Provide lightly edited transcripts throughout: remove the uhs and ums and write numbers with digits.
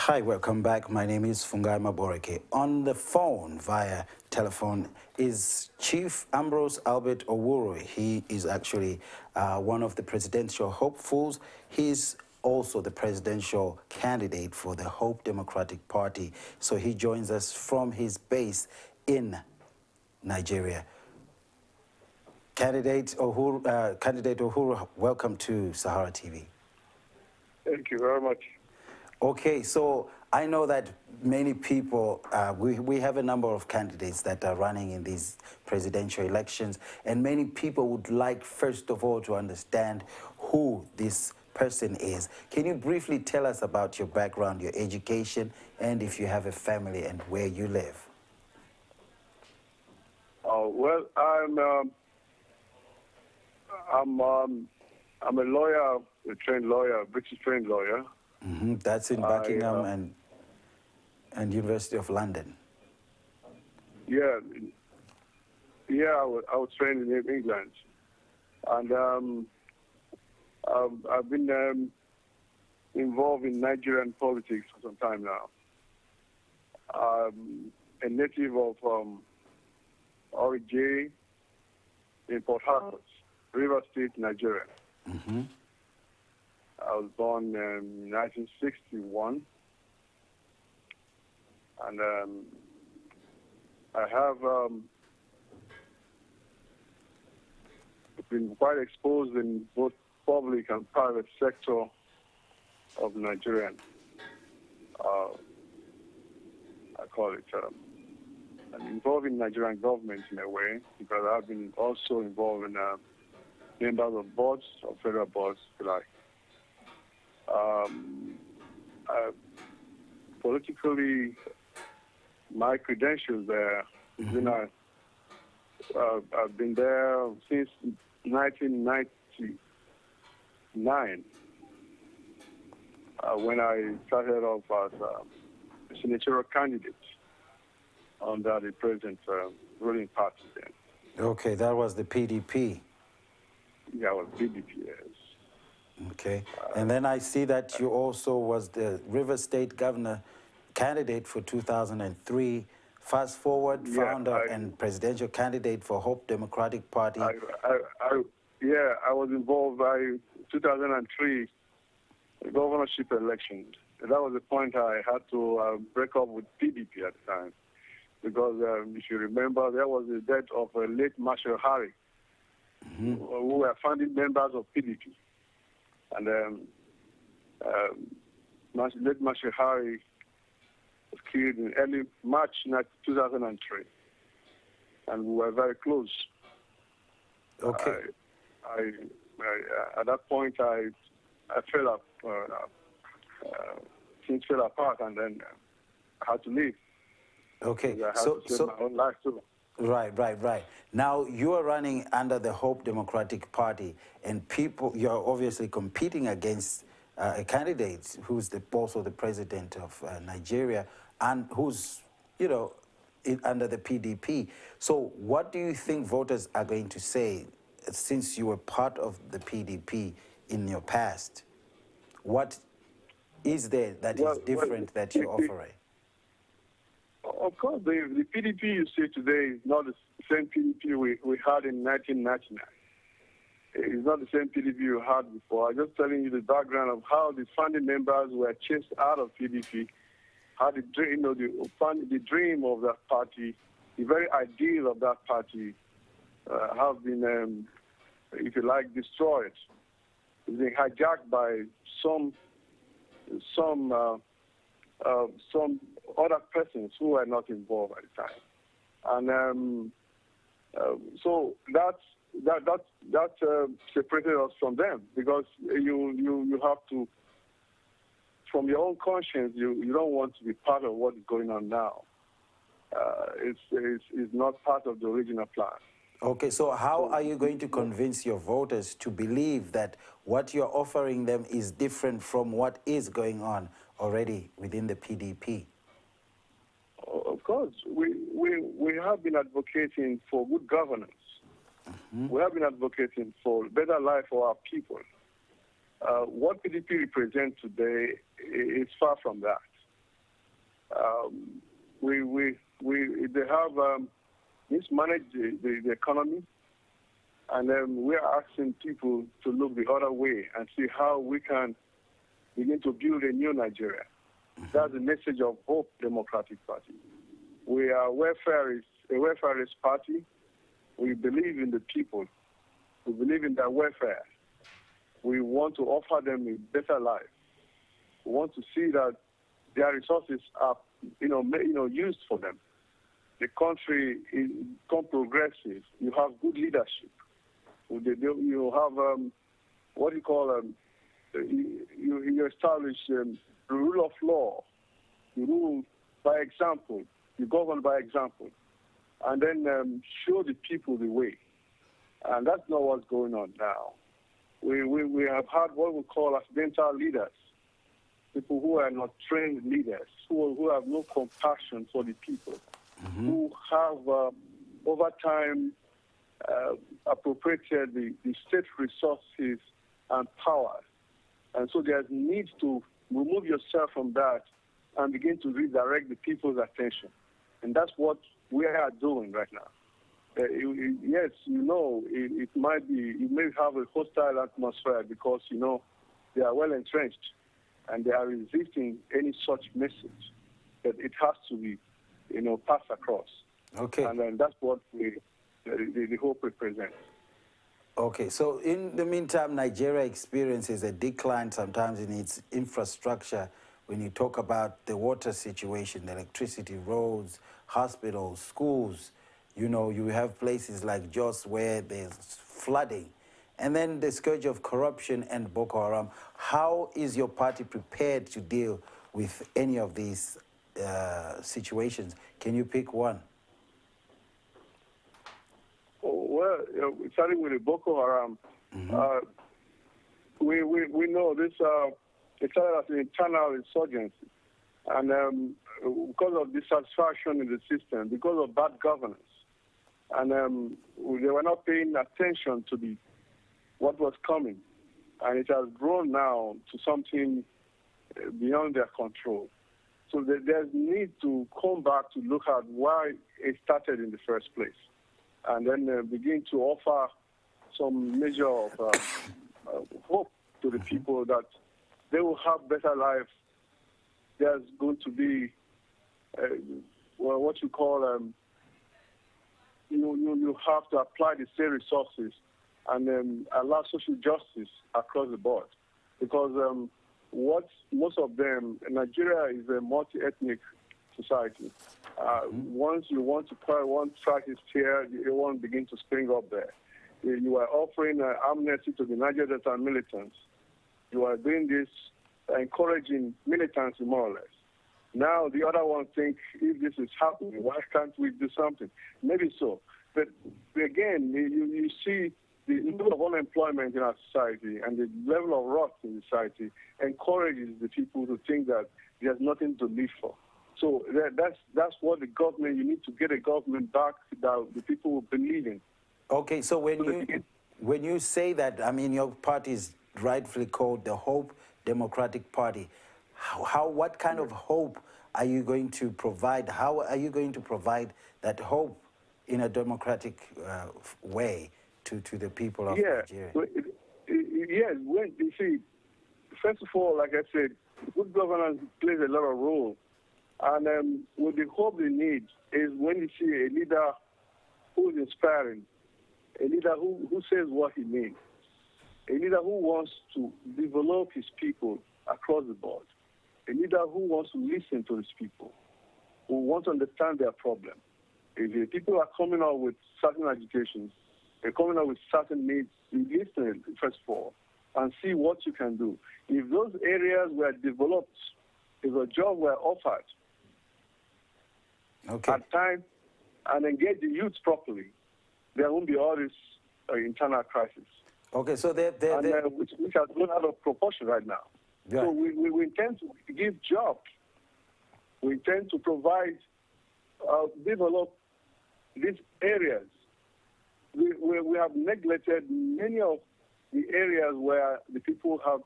Hi, welcome back. My name is Fungai Maboreke. On the phone via telephone is Chief Ambrose Albert Owuru. He is actually one of the presidential hopefuls. He's also the presidential candidate for the Hope Democratic Party. So he joins us from his base in Nigeria. Candidate Owuru, welcome to Sahara TV. Thank you very much. Okay, so I know that many people, we have a number of candidates that are running in these presidential elections, and many people would like, first of all, to understand who this person is. Can you briefly tell us about your background, your education, and if you have a family and where you live? Well, I'm a lawyer, a trained lawyer, a British trained lawyer. Mm-hmm. That's in Buckingham and University of London. Yeah, I was trained in England, and I've been involved in Nigerian politics for some time now. I'm a native of Orije in Port Harcourt, River State, Nigeria. Mm-hmm. I was born in 1961, and I have been quite exposed in both public and private sector of Nigeria. I call it and involved in Nigerian government in a way, because I've been also involved in members of boards, of federal boards, if you like. Politically, my credentials there, Mm-hmm. I've been there since 1999, when I started off as a senatorial candidate under the present ruling party then. Okay, that was the PDP. Yeah, I was PDP, yes. Okay, and then I see that you also was the River State Governor candidate for 2003. Fast forward, founder and presidential candidate for Hope Democratic Party. I was involved by 2003 governorship election. That was the point I had to break up with PDP at the time, because if you remember, there was the death of late Marshall Harry, Mm-hmm. who were founding members of PDP. And late Marshall Harry was killed in early March 2003, and we were very close. Okay. At that point, I fell up, things fell apart, and then I had to leave. Okay. I had to save my own life too. Right. Now, you are running under the Hope Democratic Party, and you're obviously competing against a candidate who's also the president of Nigeria, and who's, under the PDP. So what do you think voters are going to say, since you were part of the PDP in your past? What is there that is different that you're offering? Of course, the PDP you see today is not the same PDP we had in 1999. It's not the same PDP you had before. I'm just telling you the background of how the founding members were chased out of PDP, how the dream, the dream of that party, the very ideal of that party, have been, if you like, destroyed. It's been hijacked by some other persons who were not involved at the time, and so that separated us from them, because you have to, from your own conscience, you don't want to be part of what is going on now. It's not part of the original plan. Okay, so how are you going to convince your voters to believe that what you're offering them is different from what is going on already within the PDP? Of course, we have been advocating for good governance. Mm-hmm. We have been advocating for better life for our people. What PDP represents today is far from that. They have mismanaged the economy, and we are asking people to look the other way and see how we can begin to build a new Nigeria. That's the message of Hope Democratic Party. We are a welfarist party. We believe in the people. We believe in their welfare. We want to offer them a better life. We want to see that their resources are, used for them. The country is become progressive. You have good leadership. You have what you call you establish the rule of law. You rule by example. You govern by example, and then show the people the way. And that's not what's going on now. We have had what we call accidental leaders, people who are not trained leaders, who have no compassion for the people, who have over time appropriated the state resources and powers. And so there's need to remove yourself from that and begin to redirect the people's attention. And that's what we are doing right now. Yes, it might be, you may have a hostile atmosphere because, they are well entrenched and they are resisting any such message that it has to be, passed across. Okay. And then that's what the hope represents. Okay, so in the meantime, Nigeria experiences a decline sometimes in its infrastructure when you talk about the water situation, the electricity, roads, hospitals, schools. You have places like Jos where there's flooding. And then the scourge of corruption and Boko Haram. How is your party prepared to deal with any of these situations? Can you pick one? Well, starting with the Boko Haram, we know this, it started as an internal insurgency. And because of dissatisfaction in the system, because of bad governance, and they were not paying attention to what was coming. And it has grown now to something beyond their control. So there's need to come back to look at why it started in the first place. And then begin to offer some measure of hope to the people that they will have better lives. There's going to be what you call you have to apply the same resources and allow social justice across the board, because most of them, Nigeria is a multi-ethnic society. Once you want to try one practice here, you won't begin to spring up there. You are offering amnesty to the Niger Delta militants. You are doing this, encouraging militancy more or less. Now the other one thinks, if this is happening, why can't we do something? Maybe so. But again, you see the level of unemployment in our society and the level of rot in society encourages the people to think that there's nothing to live for. So that's what the government, you need to get a government back that the people will believe in. Okay, so when you say that, I mean, your party is rightfully called the Hope Democratic Party. What kind of hope are you going to provide? How are you going to provide that hope in a democratic way to the people of Nigeria? Yes, you see, first of all, like I said, good governance plays a lot of role. And what the hope they need is when you see a leader who is inspiring, a leader who says what he means, a leader who wants to develop his people across the board, a leader who wants to listen to his people, who wants to understand their problem. If the people are coming out with certain agitations, they're coming out with certain needs, you listen first of all and see what you can do. If those areas were developed, if a job were offered at time and engage the youth properly, there won't be all this internal crisis. Okay, so which has gone out of proportion right now. Yeah. So we intend to give jobs. We intend to provide, develop these areas. We have neglected many of the areas where the people have,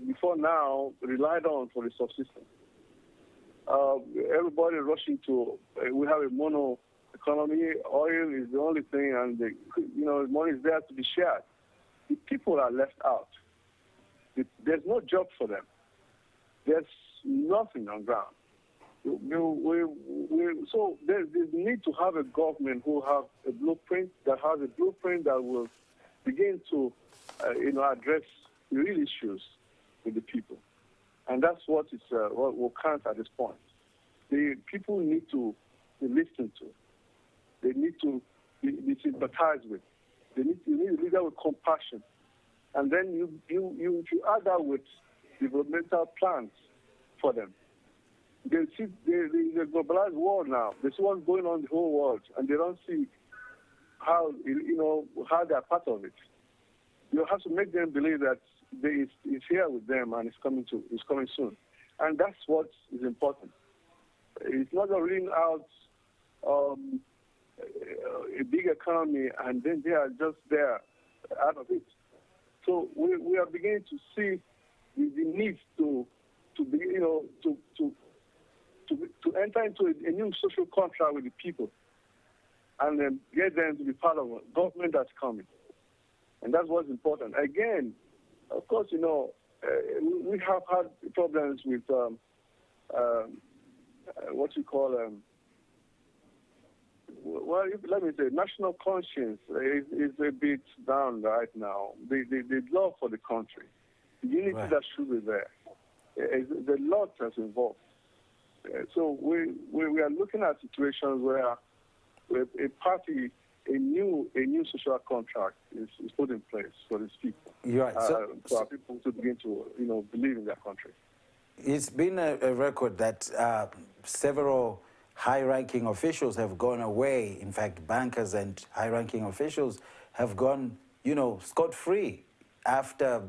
before now, relied on for the subsistence. Everybody rushing to, we have a mono economy. Oil is the only thing, and money is there to be shared. The people are left out. There's no job for them. There's nothing on ground. So there's need to have a government who have a blueprint, that has a blueprint that will begin to, address the real issues with the people. And that's what will count at this point. The people need to be listened to. They need to be sympathized with. They need a leader with compassion. And then you add that with developmental plans for them. They see the globalized world now. They see what's going on in the whole world, and they don't see how they're part of it. You have to make them believe that it's here with them and it's coming soon. And that's what is important. It's not a reading out a big economy and then they are just there out of it. So we are beginning to see the need to enter into a new social contract with the people and then get them to be part of a government that's coming. And that's what's important. Again, of course, we have had problems with let me say, national conscience is a bit down right now. The love for the country, the unity that should be there, the lot that's involved. So we are looking at situations where a party, a new social contract is put in place for these people. You're right. So our people to begin to believe in their country. It's been a record that several high-ranking officials have gone away. In fact, bankers and high-ranking officials have gone, scot-free after,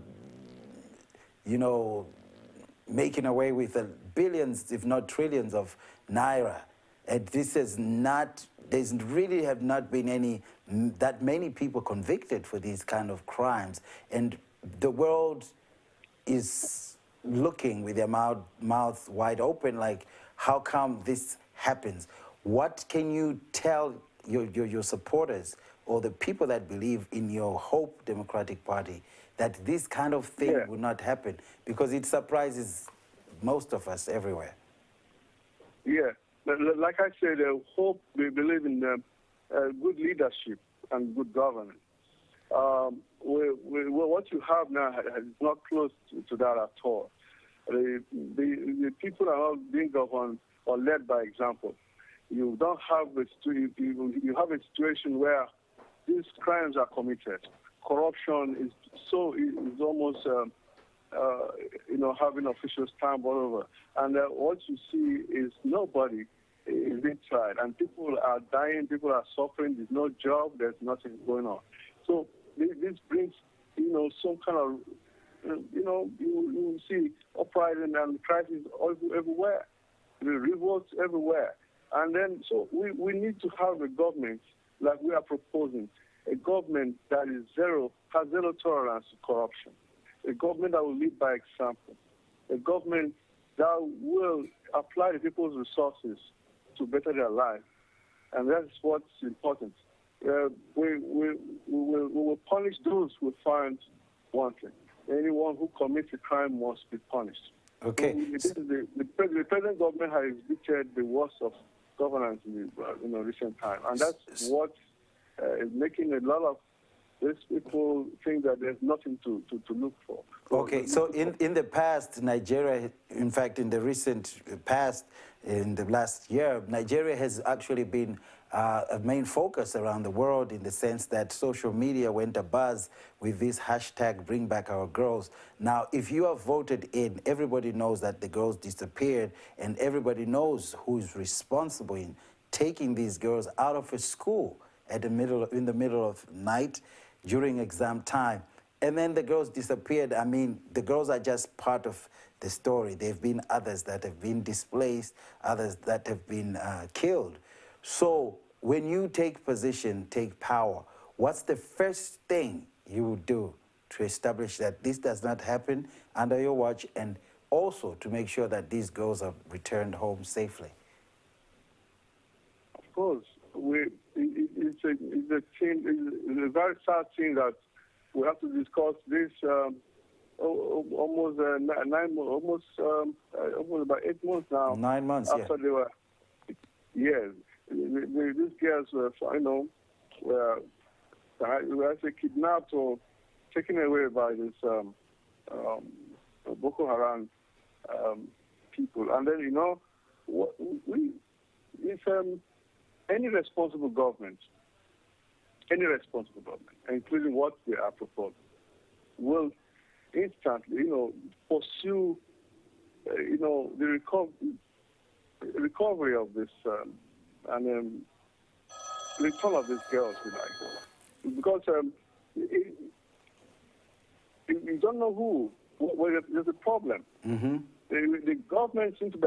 making away with billions, if not trillions, of naira. And this has not, there's really have not been that many people convicted for these kind of crimes. And the world is looking with their mouth wide open, like, how come this happens? What can you tell your supporters or the people that believe in your Hope Democratic Party that this kind of thing would not happen? Because it surprises most of us everywhere. Yeah, like I said, Hope, we believe in good leadership and good governance. What you have now is not close to that at all. The people are not being governed or led by example. You don't have you have a situation where these crimes are committed. Corruption is almost having officials stamp all over, and what you see is nobody is being tried, and people are dying, people are suffering. There's no job, there's nothing going on. So this brings some kind of you see uprising and crisis everywhere. The revolts everywhere. And then, so we need to have a government like we are proposing, a government that has zero tolerance to corruption, a government that will lead by example, a government that will apply the people's resources to better their lives. And that's what's important. We will punish those who find wanting. Anyone who commits a crime must be punished. Okay. So the present government has exhibited the worst of governance in recent time, and that's what is making a lot of these people think that there's nothing to look for. Okay, so in the past, Nigeria, in fact, in the recent past, in the last year, Nigeria has actually been a main focus around the world in the sense that social media went abuzz with this hashtag Bring Back Our Girls. Now, if you are voted in, everybody knows that the girls disappeared, and everybody knows who's responsible in taking these girls out of a school in the middle of night during exam time. And then the girls disappeared. I mean, the girls are just part of the story. There have been others that have been displaced, others that have been killed. So when you take position, take power, what's the first thing you would do to establish that this does not happen under your watch and also to make sure that these girls are returned home safely? Of course, it's a very sad thing that we have to discuss this almost almost about 8 months now. 9 months, after they were, yes, these girls were, were actually kidnapped or taken away by this Boko Haram people. And then, it's any responsible government, including what they are proposing, will instantly, pursue, the recovery of this and return of these girls, because you don't know who. There's a problem. Mm-hmm. The government seems to be,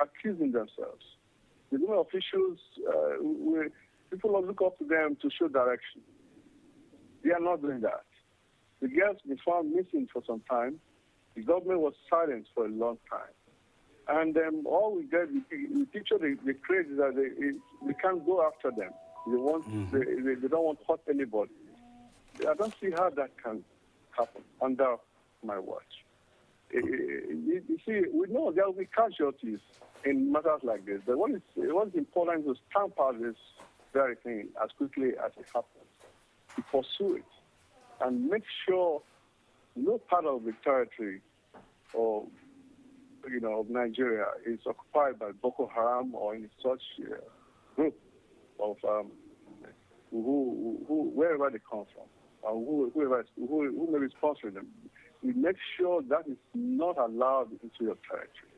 accusing themselves. The government officials, people look up to them to show direction. They are not doing that. The girls been found missing for some time. The government was silent for a long time. And all we get, the picture they create is that they can't go after them. They don't want to hurt anybody. I don't see how that can happen under my watch. You see, we know there will be casualties in matters like this. But what is important is to stamp out this very thing as quickly as it happens, to pursue it, and make sure no part of the territory or of Nigeria is occupied by Boko Haram or any such group of wherever they come from, or who may be sponsoring them. We make sure that is not allowed into your territory.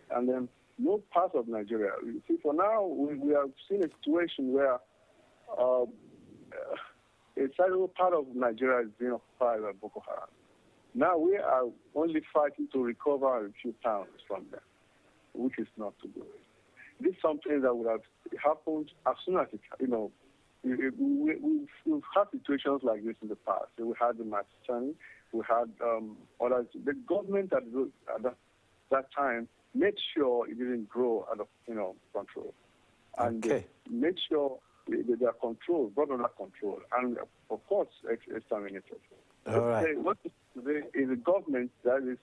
And then no part of Nigeria. You see, for now, we have seen a situation where a sizable part of Nigeria is being occupied by Boko Haram. Now we are only fighting to recover a few towns from them, which is not too good. This is something that would have happened as soon as we've had situations like this in the past. We had the Pakistan, we had others. The government at that time made sure it didn't grow out of control, and made sure they are controlled, brought under control, and of course exterminated. All right. What today is a government that is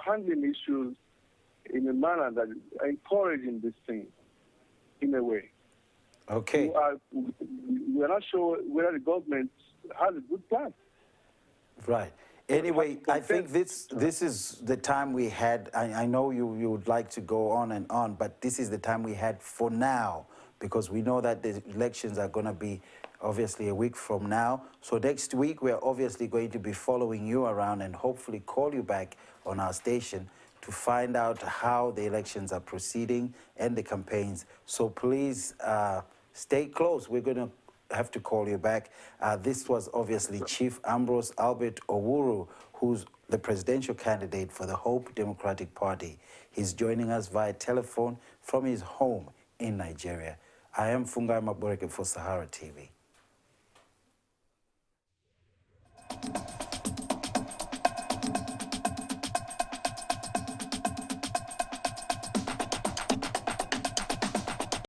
handling issues in a manner that is encouraging this thing in a way. Okay. We are not sure whether the government has a good plan. Right. Anyway, I think this is the time we had. I know you would like to go on and on, but this is the time we had for now, because we know that the elections are going to be obviously a week from now. So next week, we're obviously going to be following you around and hopefully call you back on our station to find out how the elections are proceeding and the campaigns. So please stay close. We're going to have to call you back. This was obviously Chief Ambrose Albert Owuru, who's the presidential candidate for the Hope Democratic Party. He's joining us via telephone from his home in Nigeria. I am Fungai Maboreke for Sahara TV.